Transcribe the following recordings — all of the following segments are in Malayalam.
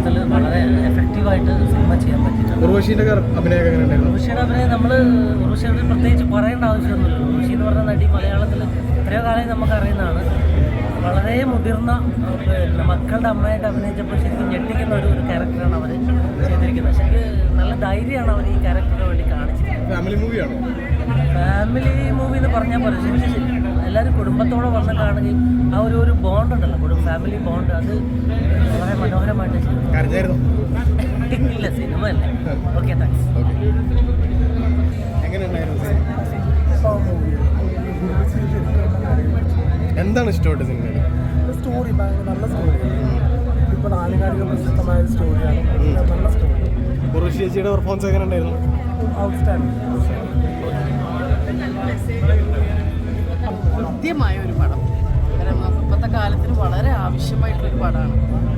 മലയാളത്തിൽ വളരെ എഫക്റ്റീവായിട്ട് സിനിമ ചെയ്യാൻ പറ്റിയിട്ടുണ്ട്. ഉർവശിയുടെ അഭിനയം നമ്മൾ ഉർവശിയുടെ പ്രത്യേകിച്ച് പറയേണ്ട ആവശ്യമൊന്നുമില്ല. ഉർവശി എന്ന് പറഞ്ഞ നടി മലയാളത്തിൽ എത്രയോ കാലം നമുക്കറിയുന്നതാണ്. വളരെ മുതിർന്ന മക്കളുടെ അമ്മയായിട്ട് അഭിനയിച്ചപ്പോൾ ശരിക്കും ഞെട്ടിക്കുന്ന ഒരു ക്യാരക്ടറാണ് അവർ ചെയ്തിരിക്കുന്നത്. ശരിക്കും നല്ല ധൈര്യമാണ് അവർ ഈ ക്യാരക്ടറിന് വേണ്ടി കാണിച്ചിരിക്കുന്നത്. ഫാമിലി മൂവിയാണോ? ഫാമിലി മൂവി എന്ന് പറഞ്ഞാൽ പോലെ ശരിക്കും എല്ലാവരും കുടുംബത്തോടെ വന്ന് കാണുകയും ആ ഒരു ബോണ്ട് ഉണ്ടല്ലോ, ഫാമിലി ബോണ്ട്, അത് വളരെ മനോഹരമായിട്ട് ചെയ്തു. ഇല്ല, സിനിമ അല്ലേ. Okay, thanks. എന്താണ് ഇഷ്ടപ്പെട്ട സിനിമയിൽ? സ്റ്റോറി നല്ല സ്റ്റോറി, ഇപ്പോൾ ആനുകാലിക പ്രശസ്തമായ സ്റ്റോറിയാണ്. നല്ല സ്റ്റോറി. ഉർവശി ചേച്ചിയുടെ പെർഫോമൻസ് എങ്ങനെ ഉണ്ടായിരുന്നു? ഔട്ട്സ്റ്റാൻഡിങ്. ഹൃദ്യമായ ഒരു പടം. കാരണം ഇപ്പോഴത്തെ കാലത്തിന് വളരെ ആവശ്യമായിട്ടുള്ളൊരു പടമാണ്.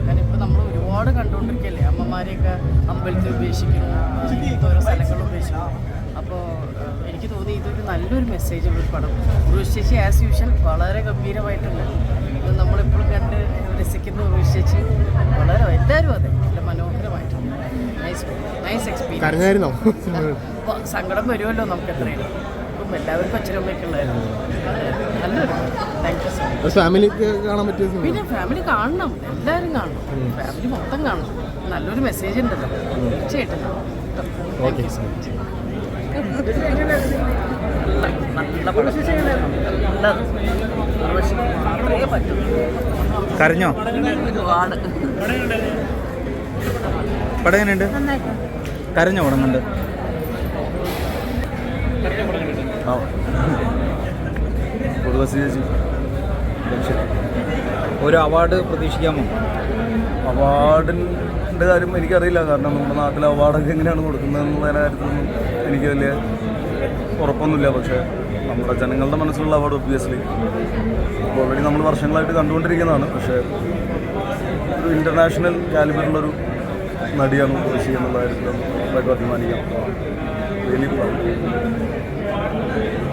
കാരണം ഇപ്പോൾ നമ്മൾ ഒരുപാട് കണ്ടുകൊണ്ടിരിക്കുകയല്ലേ, അമ്മമാരെയൊക്കെ അമ്പലത്തിൽ ഉപേക്ഷിക്കുന്നു, ഓരോ സ്ഥലങ്ങളിൽ ഉപേക്ഷിക്കുന്നു. അപ്പോൾ എനിക്ക് തോന്നി ഇതൊരു നല്ലൊരു മെസ്സേജുള്ളൊരു പടം. ഉർവശി ചേച്ചി ആസ് യൂഷ്വൽ വളരെ ഗംഭീരമായിട്ടുണ്ട്. ഇത് നമ്മളെപ്പോഴും കണ്ട് രസിക്കുന്ന ഉർവശി ചേച്ചി വളരെ, എല്ലാവരും അതെ, നല്ല മനോഹരമായിട്ടുണ്ട്. Nice experience. കരഞ്ഞായിരുന്നോ? സങ്കടം വരുമല്ലോ നമുക്ക് എത്രയും. ഇപ്പം എല്ലാവർക്കും അച്ഛനമ്മയ്ക്കുള്ളതായിരുന്നു. നല്ലൊരു, താങ്ക് യു സോ മച്ച്. ഫാമിലിക്ക് കാണാൻ പറ്റിയ സിനിമ? പിന്നെ ഫാമിലി കാണണം, എല്ലാവരും കാണണം, ഫാമിലി മൊത്തം കാണണം. നല്ലൊരു മെസ്സേജ് ഉണ്ടല്ലോ, തീർച്ചയായിട്ടും. Thank you so much. കരഞ്ഞോ? പടം എങ്ങനെയുണ്ട്? കരഞ്ഞോ പടം കണ്ട്? ഒരു അവാർഡ് പ്രതീക്ഷിക്കാമോ? അവാർഡിൻ്റെ കാര്യം എനിക്കറിയില്ല. കാരണം നമ്മുടെ നാട്ടിലെ അവാർഡൊക്കെ എങ്ങനെയാണ് കൊടുക്കുന്നതെന്നുള്ള കാര്യത്തിലൊന്നും എനിക്ക് വലിയ ഉറപ്പൊന്നുമില്ല. പക്ഷേ നമ്മുടെ ജനങ്ങളുടെ മനസ്സിലുള്ള അവാർഡ് ഒബ്വിയസ്ലി ഓൾറെഡി നമ്മൾ വർഷങ്ങളായിട്ട് കണ്ടുകൊണ്ടിരിക്കുന്നതാണ്. പക്ഷേ ഒരു ഇൻ്റർനാഷണൽ കാലിബറിലൊരു നടിയാണ് ഉർവശി എന്നുള്ള കാര്യത്തിൽ നമുക്ക് അഭിമാനിക്കാം. Really proud.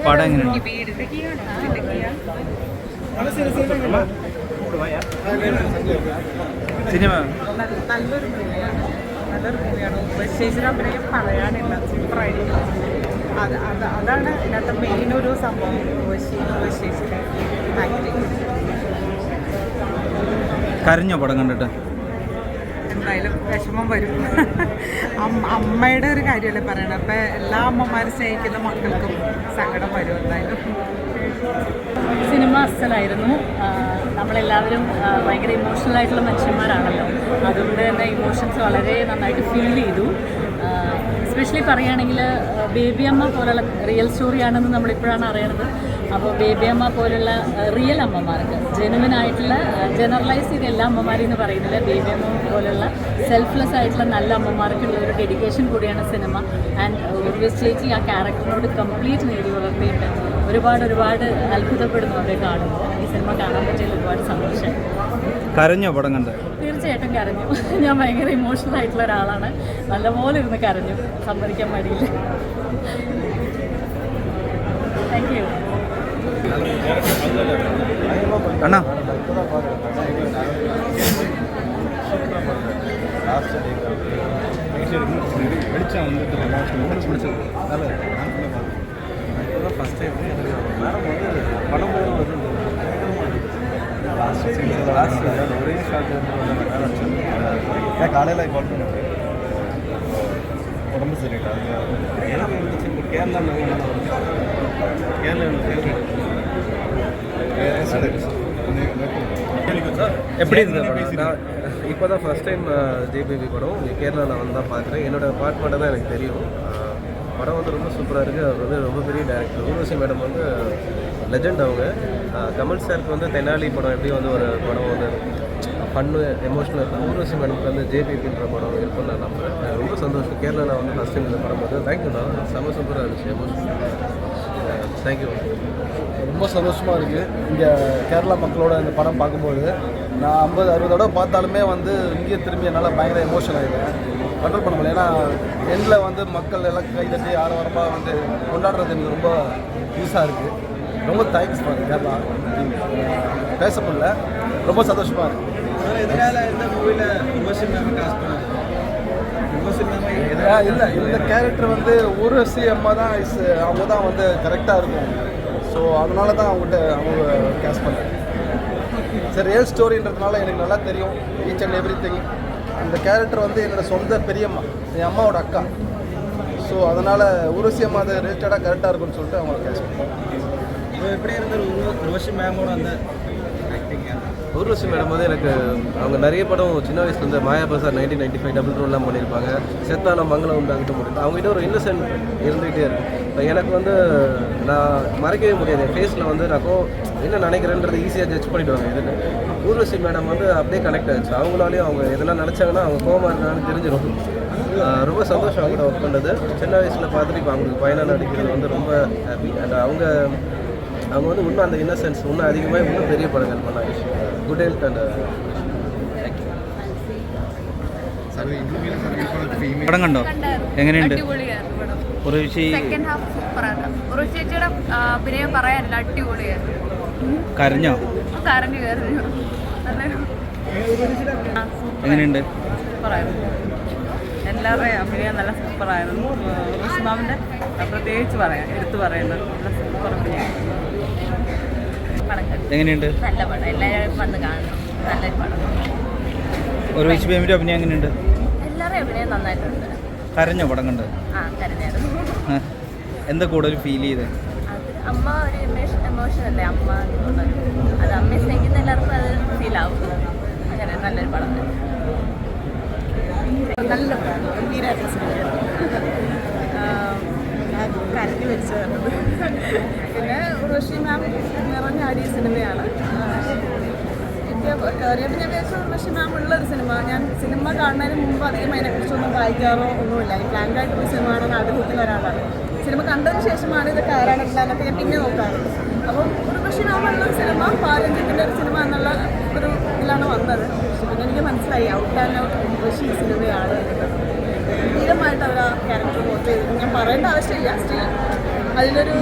പടം എങ്ങനെയുണ്ട്? സിനിമ നല്ലൊരു മൂവിയാണ്. ഉർവശിയുടെ അഭിനയം പറയാനില്ല, സൂപ്പറായിരിക്കും. അതാണ് ഇതിനകത്ത് മെയിൻ ഒരു സംഭവം. ഉർവശിയുടെ ആക്ടിങ്. കരഞ്ഞോ പടം കണ്ടിട്ട്? എന്തായാലും വിഷമം വരും. അമ്മയുടെ ഒരു കാര്യമല്ലേ പറയണത്. അപ്പം എല്ലാ അമ്മമാരും സ്നേഹിക്കുന്ന മക്കൾക്കും സങ്കടം വരും എന്തായാലും. സിനിമ അസലായിരുന്നു. നമ്മളെല്ലാവരും ഭയങ്കര ഇമോഷണൽ ആയിട്ടുള്ള മനുഷ്യന്മാരാണല്ലോ, അതുകൊണ്ട് തന്നെ ഇമോഷൻസ് വളരെ നന്നായിട്ട് ഫീൽ ചെയ്തു. എസ്പെഷ്യലി പറയുകയാണെങ്കിൽ ബേബിയമ്മ പോലുള്ള റിയൽ സ്റ്റോറിയാണെന്ന് നമ്മളിപ്പോഴാണ് അറിയണത്. അപ്പോൾ ബേബിയമ്മ പോലുള്ള റിയൽ അമ്മമാർക്ക്, ജെനുവിനായിട്ടുള്ള, ജനറലൈസ് ചെയ്ത എല്ലാ അമ്മമാരെയും എന്ന് പറയുന്നില്ല, ബേബിയമ്മ പോലുള്ള സെൽഫ്ലെസ് ആയിട്ടുള്ള നല്ല അമ്മമാർക്കുള്ള ഒരു ഡെഡിക്കേഷൻ കൂടിയാണ് സിനിമ. ആൻഡ് ഉർവശി ചേച്ചി ആ ക്യാരക്ടറിനോട് കംപ്ലീറ്റ് നേടി വളർത്തിയിട്ട് ഒരുപാട് അത്ഭുതപ്പെടുന്നു അവരെ കാണുമ്പോൾ. ഈ സിനിമ കാണാൻ പറ്റിയതിൽ ഒരുപാട് സന്തോഷം. കരഞ്ഞോ പടം കണ്ട്? തീർച്ചയായിട്ടും കരഞ്ഞു. ഞാൻ ഭയങ്കര ഇമോഷണൽ ആയിട്ടുള്ള ഒരാളാണ്. നല്ലപോലെ ഇരുന്ന് കരഞ്ഞു, സമ്മതിക്കാൻ മടിയില്ല. Thank you. അണ്ണാ ഫസ്റ്റ് പടം ஒரே ஷாட் காலையில் கால் பண்ணுறேன். உடம்பு சரியில்லை. அது எனக்கு இருந்துச்சு. கேரளா எப்படி இருந்தது? இப்போ தான் ஃபஸ்ட் டைம் ஜேபிபி படம் கேரளாவில் வந்து தான் பார்க்குறேன். என்னோடய பார்ட் மட்டும் தான் எனக்கு தெரியும். படம் வந்து ரொம்ப சூப்பராக இருக்குது. அவர் வந்து ரொம்ப பெரிய டேரக்டர். ஊர்வசி மேடம் வந்து லெஜெண்ட். அவங்க கமல் சாருக்கு வந்து தெனாலி படம் எப்படி வந்து ஒரு படம் வந்து ஃபன்னு எமோஷனல் இருக்கும், ஊர்வசி மேடம்க்கு வந்து ஜேபிபின்ற படம் இருக்குன்னு நான் நம்புகிறேன். ரொம்ப சந்தோஷம். கேரளாவில் வந்து ஃபஸ்ட் டைம் இந்த படம் வந்து தேங்க்யூ தான். செம்ம சூப்பராக இருந்துச்சு. எமோஷனல். தேங்க்யூ. ரொம்ப சந்தோஷமாக இருக்குது. இங்கே கேரளா மக்களோட இந்த படம் பார்க்கும்போது நான் 50-60 தடவை பார்த்தாலுமே வந்து இங்கே திரும்பி என்னால் பயங்கர எமோஷன் ஆகிடுவேன். கண்ட்ரோல் பண்ண முடியல. ஏன்னா எண்டில் வந்து மக்கள் எல்லாம் கைதட்டி ஆரவாரமாக வந்து கொண்டாடுறது எனக்கு ரொம்ப யூஸாக இருக்குது. ரொம்ப தேங்க்ஸ் கேரளா. பேச முடியல. ரொம்ப சந்தோஷமாக இருக்குது. இல்லை இந்த கேரக்டர் வந்து ஊர்வசி அம்மா தான் அவங்க தான் வந்து கரெக்டாக இருக்கும். ஸோ அதனால தான் அவங்க கேஸ்ட் பண்ணாங்க. சரி, ரியல் ஸ்டோரின்றதுனால எனக்கு நல்லா தெரியும் ஈச் அண்ட் எவ்ரி திங். அந்த கேரக்டர் வந்து என்னோடய சொந்த பெரியம்மா, என் அம்மாவோட அக்கா. ஸோ அதனால் ஊர்வசி அம்மா அது ரிலேட்டடாக கரெக்டாக இருக்கும்னு சொல்லிட்டு அவங்க கேஸ்ட் பண்ணாங்க. எப்படி இருந்தாலும் ஊர்வசி மேமோட அந்த ஊர்வசி மேடம் வந்து எனக்கு அவங்க நிறைய படம் சின்ன வயசுலேருந்து மாயா பசார் 1995 டபுள் ரோல்லாம் பண்ணியிருப்பாங்க. செத்தான மங்களம் உண்டாகிட்டு முடியும். அவங்ககிட்ட ஒரு இன்னசென்ட் இருந்துகிட்டே இருக்கும். இப்போ எனக்கு வந்து நான் மறைக்கவே முடியாது. என் ஃபேஸில் வந்து நான் என்ன நினைக்கிறேன்றது ஈஸியாக ஜட்ஜ் பண்ணிவிடுவாங்க. இதுன்னு ஊர்வசி மேடம் வந்து அப்படியே கனெக்ட் ஆகிடுச்சு. அவங்களாலேயும் அவங்க எதெல்லாம் நினச்சாங்கன்னா அவங்க கோவமாக இருக்காங்கன்னு தெரிஞ்சிடும். ரொம்ப சந்தோஷம் அவங்க கூட ஒர்க் பண்ணுறது. சின்ன வயசில் பார்த்துட்டு இப்போ அவங்களுக்கு பையனாக நடிக்கிறது வந்து ரொம்ப ஹாப்பி. அண்ட் அவங்க வந்து இன்னும் அந்த இன்னசென்ஸ் இன்னும் அதிகமாக இன்னும் பெரிய படங்கள் பண்ணாங்க. குட் ஹெல்த் அண்ட் പടം കണ്ടോ? എങ്ങനെയുണ്ട്? ഉർവശി സെക്കൻഡ് ഹാഫ് സൂപ്പറാണ്. ഉർവശി ചേച്ചിയുടെ അഭിനയം പറയാനില്ല, അടിപൊളിയായിരുന്നു. കരഞ്ഞോ? കരഞ്ഞു എങ്ങനെയുണ്ട്? സൂപ്പറായിരുന്നു. എല്ലാവരുടെയും അഭിനയം നല്ല സൂപ്പറായിരുന്നു. ഉർവശി മാമിൻ്റെ പ്രത്യേകിച്ച് പറയാം, എടുത്തു പറയുന്നത് നല്ല സൂപ്പർ അഭിനയം. എങ്ങനെയുണ്ട്? നല്ല പടം, എല്ലാവരും വന്ന് കാണണം. നല്ലൊരു പടം. ഉർവശി മേമിൻ്റെ അഭിനയം എങ്ങനെയുണ്ട്? എല്ലാവരുടെയും അഭിനയം നന്നായിട്ടുണ്ട്. കരഞ്ഞോ പടം കണ്ട്? കരഞ്ഞായിരുന്നു. എന്താ കൂടുതൽ ഫീൽ ചെയ്ത്? അത് അമ്മ ഒരു എമോഷൻ അല്ലേ, അമ്മ എന്നുള്ളത്. അത് അമ്മയെ സ്നേഹിക്കുന്ന എല്ലാവർക്കും അത് ഫീൽ ആവും. അങ്ങനെ നല്ലൊരു പടം തന്നെ. നല്ല കരഞ്ഞു വെച്ചത്. പിന്നെ ഉർവശി മാം നിറഞ്ഞാടിയ സിനിമയാണ്. എനിക്ക് കയറിയപ്പോൾ ഞാൻ വിചാരിച്ചു ഉർവശി മാം ഉള്ളൊരു സിനിമ. ഞാൻ സിനിമ കാണുന്നതിന് മുമ്പ് അധികം അതിനെക്കുറിച്ചൊന്നും വായിക്കാറോ ഒന്നുമില്ല. ഈ ബ്ലാങ്കായിട്ടുള്ള സിനിമ ആണെന്ന് ആഗ്രഹത്തിൽ ഒരാളാണ്. സിനിമ കണ്ടതിന് ശേഷമാണ് ഇത് കയറാനുള്ളതൊക്കെ ഞാൻ പിന്നെ നോക്കാറുള്ളത്. അപ്പം ഉർവശി മാം ഉള്ളൊരു സിനിമ, പാരഞ്ജിത്തിൻ്റെ ഒരു സിനിമ എന്നുള്ള ഒരു ഇതിലാണ് വന്നത്. പക്ഷെ പിന്നെ എനിക്ക് മനസ്സിലായി ഔട്ട് ആൻഡ് ഔട്ട് ഉർവശി സിനിമയാണ്. ഗംഭീരമായിട്ട് അവർ ആ ക്യാരക്ടർ പോർട്ട് ചെയ്തു. ഞാൻ പറയേണ്ട ആവശ്യമില്ല, സ്റ്റിൽ അതിലൊരു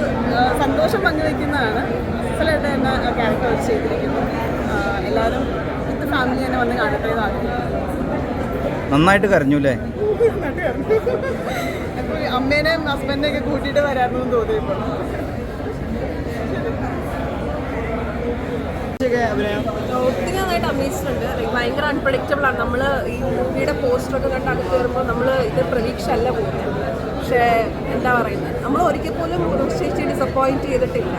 സന്തോഷം പങ്കുവയ്ക്കുന്നതാണ്. അസലായിട്ട് തന്നെ ആ ക്യാരക്ടർ അവർ ചെയ്തിരിക്കുന്നു. എല്ലാവരും വിത്ത് ഫാമിലി തന്നെ വന്ന് കാണട്ടെ എന്നാഗ്രഹിക്കുന്നു. നന്നായിട്ട് കരഞ്ഞു അല്ലേ? അപ്പോൾ അമ്മേനെയും ഹസ്ബൻഡിനെയൊക്കെ കൂട്ടിയിട്ട് വരാമെന്ന് തോന്നിയപ്പോൾ ഒത്തിരി നന്നായിട്ട് അഭിനയിച്ചിട്ടുണ്ട്. ഭയങ്കര അൺപ്രഡിക്റ്റബിൾ ആണ്. നമ്മൾ ഈ മൂവിയുടെ പോസ്റ്ററൊക്കെ കണ്ട് അകത്ത് കയറുമ്പോൾ നമ്മൾ ഇത് പ്രതീക്ഷ അല്ല പോകുന്നത്. പക്ഷേ എന്താ പറയുന്നത്, നമ്മൾ ഒരിക്കൽ പോലും ചേച്ചി ഡിസപ്പോയിൻറ്റ് ചെയ്തിട്ടില്ല.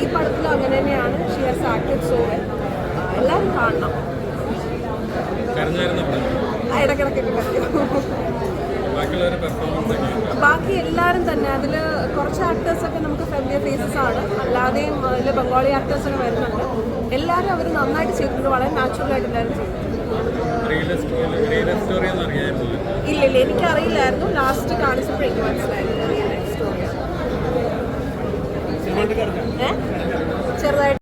ഈ പടത്തിൽ അങ്ങനെ തന്നെയാണ്. She has acted so well. എല്ലാവരും കാണണം. ഇടയ്ക്കിടയ്ക്കൊക്കെ കരയും. ബാക്കി എല്ലാവരും തന്നെ അതിൽ കുറച്ച് ആക്ടേഴ്സൊക്കെ നമുക്ക് ഫെമിലിയർ ഫേസസ് ആണ്. അല്ലാതെയും അതിൽ ബംഗാളി ആക്ടേഴ്സൊക്കെ വരുന്നുണ്ട്. എല്ലാവരും അവർ നന്നായിട്ട് ചെയ്തിട്ടുണ്ട്. വളരെ നാച്ചുറലായിട്ട് എല്ലാവരും ചെയ്തിട്ടുണ്ട്. ഇല്ല എനിക്കറിയില്ലായിരുന്നു. ലാസ്റ്റ്